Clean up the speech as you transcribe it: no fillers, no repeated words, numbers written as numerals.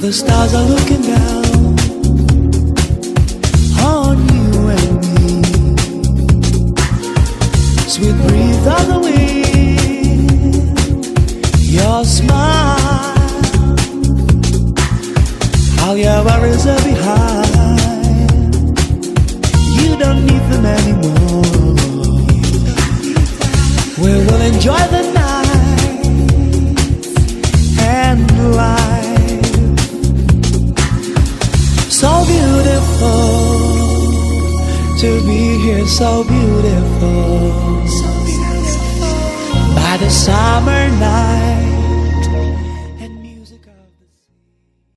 The stars are looking down on you and me. Sweet breeze of the wind, your smile, all your worries are behind. You don't need them anymore. We will enjoy the night and life. So beautiful to be here, so beautiful by the summer night.